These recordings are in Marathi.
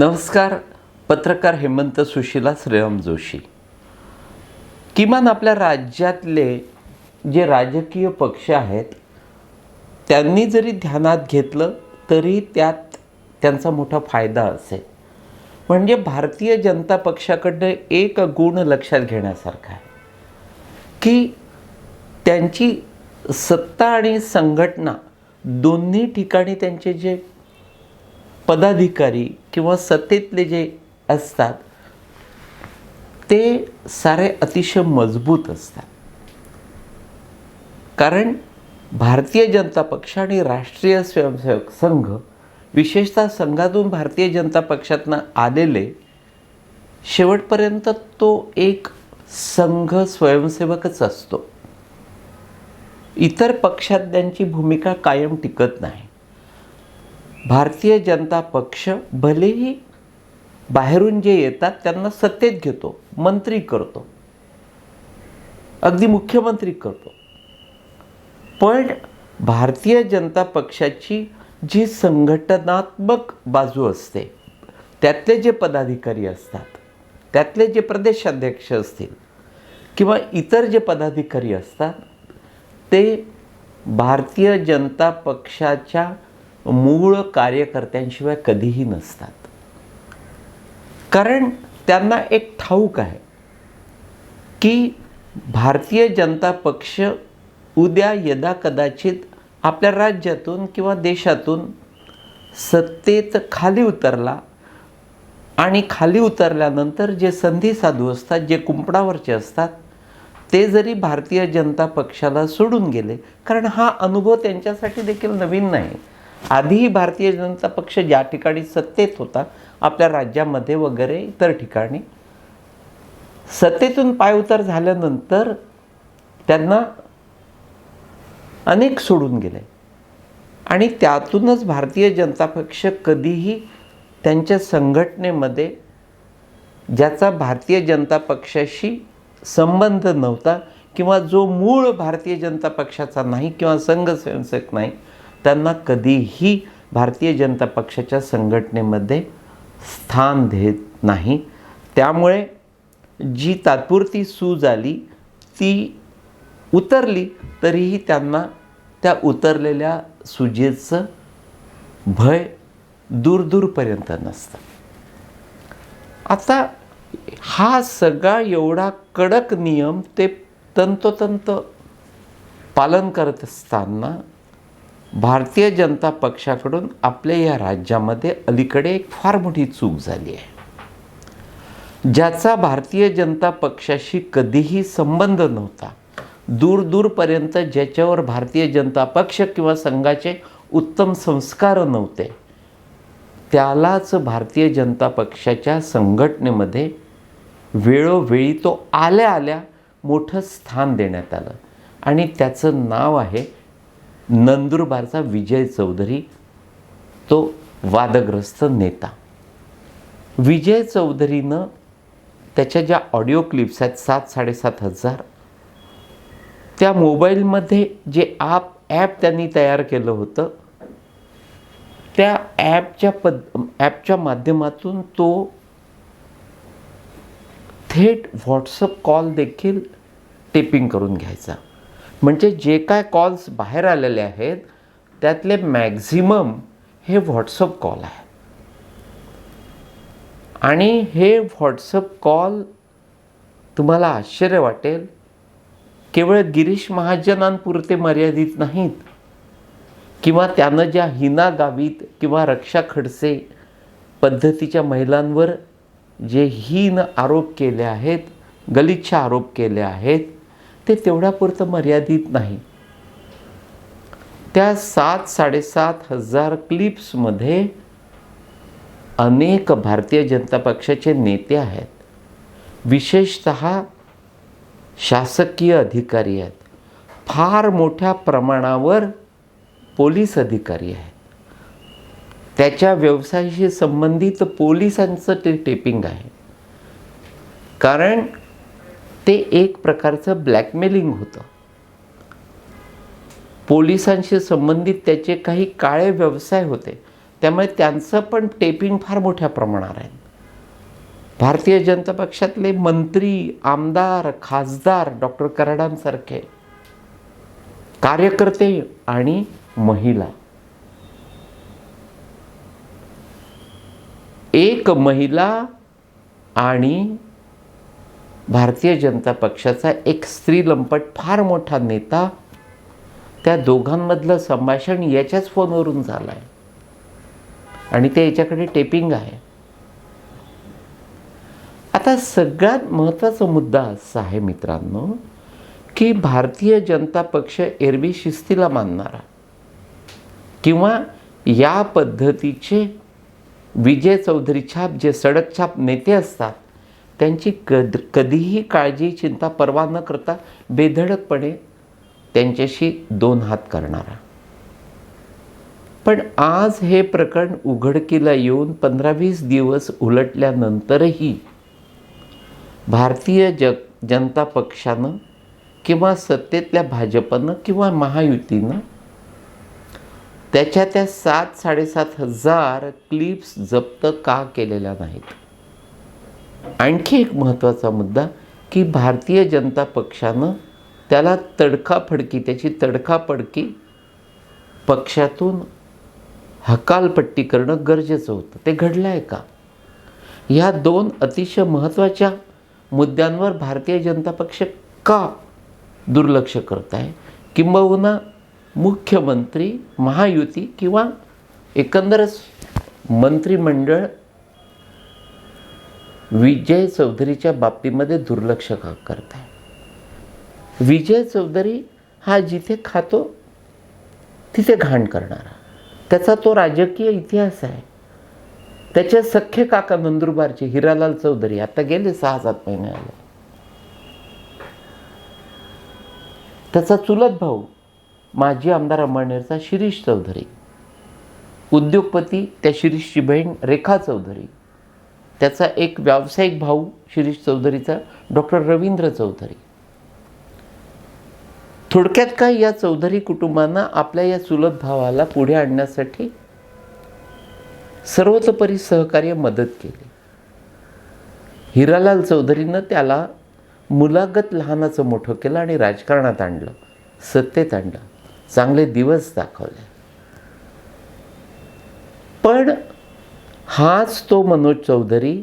नमस्कार. पत्रकार हेमंत सुशीला श्रीराम जोशी. किमान आपल्या राज्यातले जे राजकीय पक्ष आहेत त्यांनी जरी ध्यानात घेतलं तरी त्यात त्यांचा मोठा फायदा असेल. म्हणजे भारतीय जनता पक्षाकडं एक गुण लक्षात घेण्यासारखा आहे की त्यांची सत्ता आणि संघटना दोन्ही ठिकाणी त्यांचे जे पदाधिकारी किंवा सत्तेतले जे असतात ते सारे अतिशय मजबूत असतात. कारण भारतीय जनता पक्ष आणि राष्ट्रीय स्वयंसेवक संघ, विशेषतः संघातून भारतीय जनता पक्षातनं आलेले, शेवटपर्यंत तो एक संघ स्वयंसेवकच असतो. इतर पक्षात त्यांची भूमिका कायम टिकत नाही. भारतीय जनता पक्ष भलेही बाहेरून जे येतात त्यांना सत्तेत घेतो, मंत्री करतो, अगदी मुख्यमंत्री करतो, पण भारतीय जनता पक्षाची जी संघटनात्मक बाजू असते, त्यातले जे पदाधिकारी असतात, त्यातले जे प्रदेशाध्यक्ष असतील किंवा इतर जे पदाधिकारी असतात ते भारतीय जनता पक्षाच्या मूळ कार्यकर्त्यांशिवाय कधीही नसतात. कारण त्यांना एक ठाऊक आहे की भारतीय जनता पक्ष उद्या यदा कदाचित आपल्या राज्यातून किंवा देशातून सत्तेत खाली उतरला आणि खाली उतरल्यानंतर जे संधी साधू असतात, जे कुंपणावरचे असतात, ते जरी भारतीय जनता पक्षाला सोडून गेले, कारण हा अनुभव त्यांच्यासाठी देखील नवीन नाही. आधीही भारतीय जनता पक्ष ज्या ठिकाणी सत्तेत होता, आपल्या राज्यामध्ये वगैरे इतर ठिकाणी, सत्तेतून पायउतार झाल्यानंतर त्यांना अनेक सोडून गेले आणि त्यातूनच भारतीय जनता पक्ष कधीही त्यांच्या संघटनेमध्ये, ज्याचा भारतीय जनता पक्षाशी संबंध नव्हता किंवा जो मूळ भारतीय जनता पक्षाचा नाही किंवा संघ स्वयंसेवक नाही, त्यांना कधीही भारतीय जनता पक्षाच्या संघटनेमध्ये स्थान देत नाही. त्यामुळे जी तात्पुरती सूज आली ती उतरली तरीही त्यांना त्या उतरलेल्या सुजेचं भय दूरपर्यंत नसतं. आता हा सगळा एवढा कडक नियम ते तंतोतंत पालन करत असताना भारतीय जनता पक्षाकडून आपल्या या राज्यामध्ये अलीकडे एक फार मोठी चूक झाली आहे, ज्याचा भारतीय जनता पक्षाशी कधीही संबंध नव्हता. दूरपर्यंत ज्याच्यावर भारतीय जनता पक्ष किंवा संघाचे उत्तम संस्कार नव्हते, त्यालाच भारतीय जनता पक्षाच्या संघटनेमध्ये वेळोवेळी तो आल्या मोठं स्थान देण्यात आलं आणि त्याचं नाव आहे नंदुरबारचा विजय चौधरी, तो वादग्रस्त नेता. विजय चौधरीनं त्याच्या ज्या ऑडिओ क्लिप्स आहेत 7,000-7,500, त्या मोबाईलमध्ये जे ॲप त्यांनी तयार केलं होतं, त्या ॲपच्या माध्यमातून तो थेट व्हॉट्सअप कॉल देखील टेपिंग करून घ्यायचा. म्हणजे जे काय कॉल्स बाहेर आलेले आहेत त्यातले मॅक्झिमम हे व्हॉट्सअप कॉल आहे. आणि हे व्हॉट्सअप कॉल, तुम्हाला आश्चर्य वाटेल, केवळ गिरीश महाजनांपुरते मर्यादित नाहीत किंवा त्यानं ज्या हिना गावित किंवा रक्षा खडसे पद्धतीच्या महिलांवर जे हीन आरोप केले आहेत, गलिच्छ आरोप केले आहेत, ते तेवढ्यापुरतं मर्यादित नाही. त्या 7,000-7,500 क्लिप्समध्ये अनेक भारतीय जनता पक्षाचे नेते आहेत, विशेषतः शासकीय अधिकारी आहेत, फार मोठ्या प्रमाणावर पोलीस अधिकारी आहेत, त्याच्या व्यवसायाशी संबंधित पोलिसांचं ते टेपिंग आहे. कारण ते एक प्रकारचं ब्लॅकमेलिंग होतं. पोलिसांशी संबंधित त्याचे काही काळे व्यवसाय होते, त्यामुळे त्यांचं पण टेपिंग फार मोठ्या प्रमाणावर आहे. भारतीय जनता पक्षातले मंत्री, आमदार, खासदार, डॉक्टर कराडांसारखे कार्यकर्ते आणि महिला. एक महिला आणि भारतीय जनता पक्षाचा एक स्त्री लंपट फार मोठा नेता, त्या दोघांमधलं संभाषण याच्याच फोनवरून झालं आहे आणि ते याच्याकडे टेपिंग आहे. आता सगळ्यात महत्त्वाचा मुद्दा असा आहे मित्रांनो, की भारतीय जनता पक्ष एरवी शिस्तीला मानणारा किंवा या पद्धतीचे विजय चौधरी छाप जे सडक छाप नेते असतात त्यांची कधीही काळजी, चिंता, पर्वा न करता बेधडकपणे त्यांच्याशी दोन हात करणारा. पण आज हे प्रकरण उघडकीला येऊन 15-20 दिवस उलटल्यानंतरही भारतीय जनता पक्षानं किंवा सत्तेतल्या भाजपनं किंवा महायुतीनं त्याच्या त्या 7,000-7,500 क्लिप्स जप्त का केलेल्या नाहीत. आणखी एक महत्त्वाचा मुद्दा, की भारतीय जनता पक्षानं त्याला त्याची तडकाफडकी पक्षातून हकालपट्टी करणं गरजेचं होतं. ते घडलं आहे का? ह्या दोन अतिशय महत्त्वाच्या मुद्द्यांवर भारतीय जनता पक्ष का दुर्लक्ष करत आहे? किंबहुना मुख्यमंत्री, महायुती किंवा एकंदरच मंत्रिमंडळ विजय चौधरीच्या बाबतीमध्ये दुर्लक्ष का करत आहे? विजय चौधरी हा जिथे खातो तिथे घाण करणारा, त्याचा तो राजकीय इतिहास आहे. त्याचे सख्खे काका नंदुरबारचे हिरालाल चौधरी आता गेले 6-7 महिने आले. त्याचा चुलत भाऊ माजी आमदार अमळनेरचा शिरीष चौधरी, उद्योगपती त्या शिरीषची बहीण रेखा चौधरी, त्याचा एक व्यावसायिक भाऊ शिरीष चौधरीचा डॉक्टर रवींद्र चौधरी. थोडक्यात काय, या चौधरी कुटुंबांना आपल्या या चुलत भावाला पुढे आणण्यासाठी सर्वतोपरी सहकार्य मदत केली. हिरालाल चौधरीनं त्याला मुलागत लहानाचं मोठं केलं आणि राजकारणात आणलं, सत्तेत आणलं, चांगले दिवस दाखवले. पण हाच तो मनोज चौधरी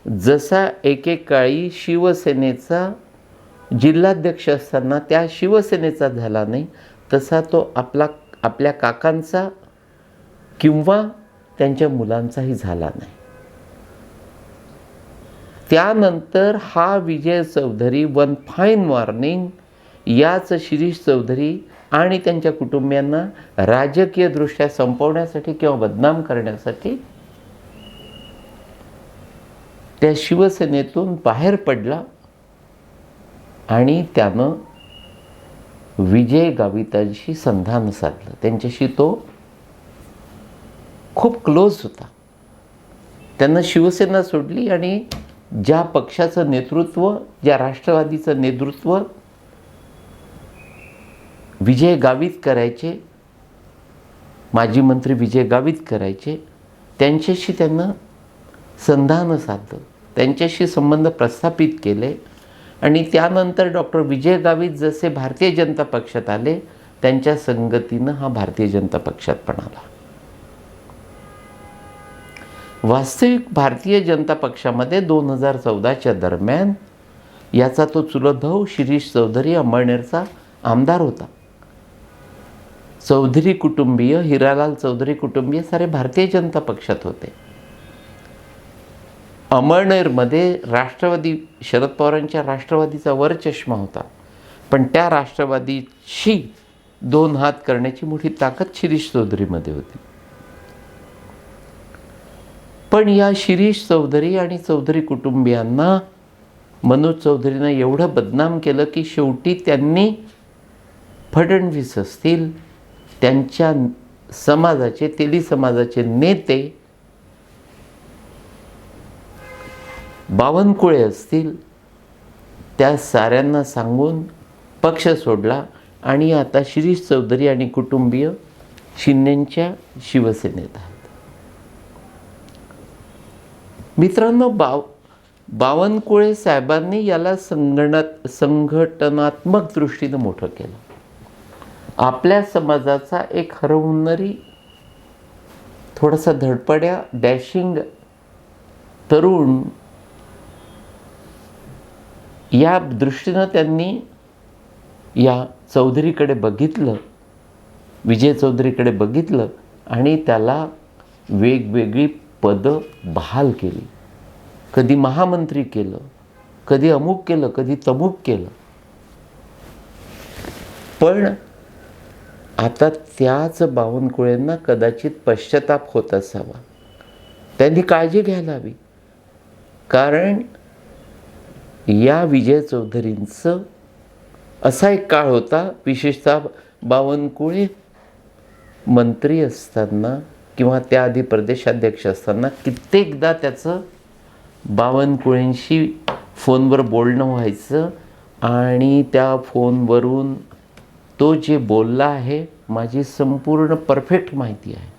जसा एकेकाळी शिवसेनेचा जिल्हाध्यक्ष असताना त्या शिवसेनेचा झाला नाही, तसा तो आपल्या काकांचा किंवा त्यांच्या मुलांचाही झाला नाही. त्यानंतर हा विजय चौधरी वन फाईन मॉर्निंग याच शिरीष चौधरी आणि त्यांच्या कुटुंबियांना राजकीयदृष्ट्या संपवण्यासाठी किंवा बदनाम करण्यासाठी त्या शिवसेनेतून बाहेर पडला आणि त्यानं विजय गावितांशी संधान साधलं. त्यांच्याशी तो खूप क्लोज होता. त्यानं शिवसेना सोडली आणि ज्या पक्षाचं नेतृत्व, ज्या राष्ट्रवादीचं नेतृत्व विजय गावित करायचे, माजी मंत्री विजय गावित करायचे, त्यांच्याशी त्यांनं संधान साधलं, त्यांच्याशी संबंध प्रस्थापित केले आणि त्यानंतर डॉक्टर विजय गावित जसे भारतीय जनता पक्षात आले, त्यांच्या संगतीनं हा भारतीय जनता पक्षात पण आला. वास्तविक भारतीय जनता पक्षामध्ये 2014च्या दरम्यान याचा तो चुलत भाऊ शिरीष चौधरी अमळनेरचा आमदार होता. चौधरी कुटुंबीय, हिरालाल चौधरी कुटुंबीय सारे भारतीय जनता पक्षात होते. अमळनेरमध्ये राष्ट्रवादी, शरद पवारांच्या राष्ट्रवादीचा वरचष्मा होता, पण त्या राष्ट्रवादीशी दोन हात करण्याची मोठी ताकद शिरीष चौधरीमध्ये होती. पण या शिरीष चौधरी आणि चौधरी कुटुंबियांना मनोज चौधरीनं एवढं बदनाम केलं की शेवटी त्यांनी फडणवीस असतील, त्यांच्या समाजाचे, तेली समाजाचे नेते बावनकुळे असतील, त्या साऱ्यांना सांगून पक्ष सोडला आणि आता शिरीष चौधरी आणि कुटुंबीय शिंदेंच्या शिवसेनेत आहेत. मित्रांनो, बावनकुळे साहेबांनी याला संघटनात्मक दृष्टीनं मोठं केलं. आपल्या समाजाचा एक हरहुन्नरी, थोडासा धडपड्या, डॅशिंग तरुण या दृष्टीनं त्यांनी या चौधरीकडे बघितलं, विजय चौधरीकडे बघितलं आणि त्याला वेगवेगळी पदं बहाल केली. कधी महामंत्री केलं, कधी अमुक केलं, कधी तमुक केलं. पण आता त्याच बावनकुळेंना कदाचित पश्चाताप होत असावा. त्यांनी काळजी घ्यायला हवी, कारण या विजय चौधरींचं असा एक काळ होता, विशेषतः बावनकुळे मंत्री असताना किंवा त्याआधी प्रदेशाध्यक्ष असताना कित्येकदा त्याचं बावनकुळेंशी फोनवर बोलणं व्हायचं आणि त्या फोनवरून तो जे बोलला आहे माझी संपूर्ण परफेक्ट माहिती आहे.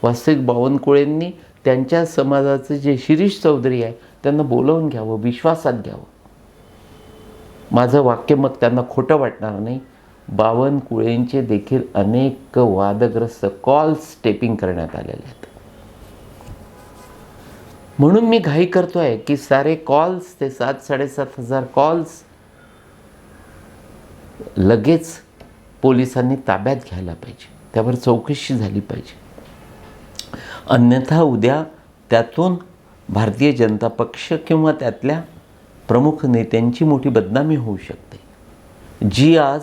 वास्तविक बावनकुळेंनी त्यांच्या समाजाचं जे शिरीष चौधरी आहे त्यांना बोलवून घ्यावं, विश्वासात घ्यावं. माझं वाक्य मग त्यांना खोटं वाटणार नाही. बावनकुळेंचे देखील अनेक वादग्रस्त कॉल्स टेपिंग करण्यात आलेले आहेत. म्हणून मी घाई करतोय की सारे कॉल्स, ते 7,000-7,500 कॉल्स लगेच पोलिसांनी ताब्यात घ्यायला पाहिजे, त्यावर चौकशी झाली पाहिजे. अन्यथा उद्या त्यातून भारतीय जनता पक्ष किंवा त्यातल्या प्रमुख नेत्यांची मोठी बदनामी होऊ शकते, जी आज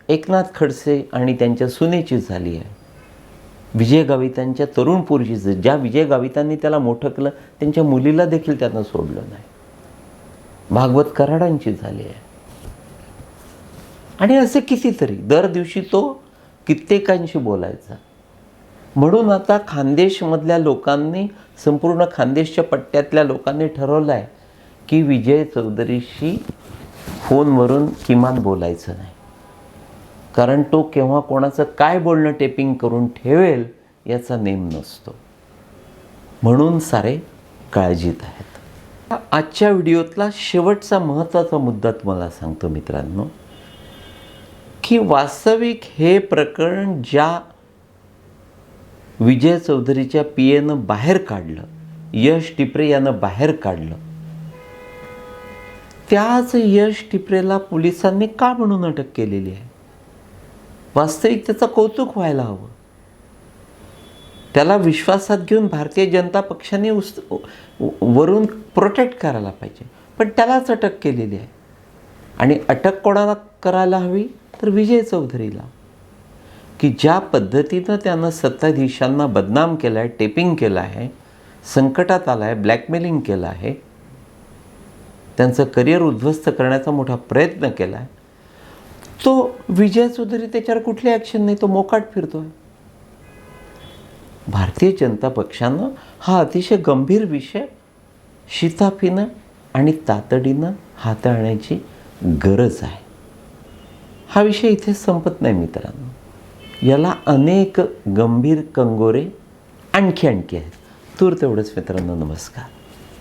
एकनाथ खडसे आणि त्यांच्या सुनेची झाली आहे. विजय गावितांच्या तरुण पोरीची, ज्या विजय गावितांनी त्याला मोठं केलं त्यांच्या मुलीला देखील त्यानं सोडलं नाही. भागवत कराडांची झाली आहे. आणि असे कितीतरी दर दिवशी तो कित्येकांशी बोलायचा. म्हणून आता खानदेशमधल्या लोकांनी, संपूर्ण खानदेशच्या पट्ट्यातल्या लोकांनी ठरवलं आहे की विजय चौधरीशी फोनवरून किमान बोलायचं नाही, कारण तो केव्हा कोणाचं काय बोलणं टेपिंग करून ठेवेल याचा नेम नसतो. म्हणून सारे काळजीत आहेत. आजच्या व्हिडिओतला शेवटचा महत्त्वाचा मुद्दा तुम्हाला सांगतो मित्रांनो, की वास्तविक हे प्रकरण ज्या विजय चौधरीच्या पीएनं बाहेर काढलं, यश टिपरे यानं बाहेर काढलं, त्याच यश टिपरेला पोलिसांनी का म्हणून अटक केलेली आहे? वास्तविक त्याचं कौतुक व्हायला हवं. त्याला विश्वासात घेऊन भारतीय जनता पक्षाने वरून प्रोटेक्ट करायला पाहिजे, पण त्यालाच अटक केलेली आहे. आणि अटक कोणाला करायला हवी? तर विजय चौधरीला, की ज्या पद्धतीनं त्यानं सत्ताधीशांना बदनाम केलं आहे, टेपिंग केलं आहे, संकटात आला आहे, ब्लॅकमेलिंग केलं आहे, त्यांचं करिअर उद्ध्वस्त करण्याचा मोठा प्रयत्न केला आहे. तो विजय चौधरी त्याच्यावर कुठली ॲक्शन नाही, तो मोकाट फिरतोय. भारतीय जनता पक्षानं हा अतिशय गंभीर विषय शिताफीनं आणि तातडीनं हाताळण्याची गरज आहे. हा विषय इथे संपत नाही मित्रांनो, याला अनेक गंभीर कंगोरे आणखी आहेत. तूर्त एवढंच मित्रांनो, नमस्कार.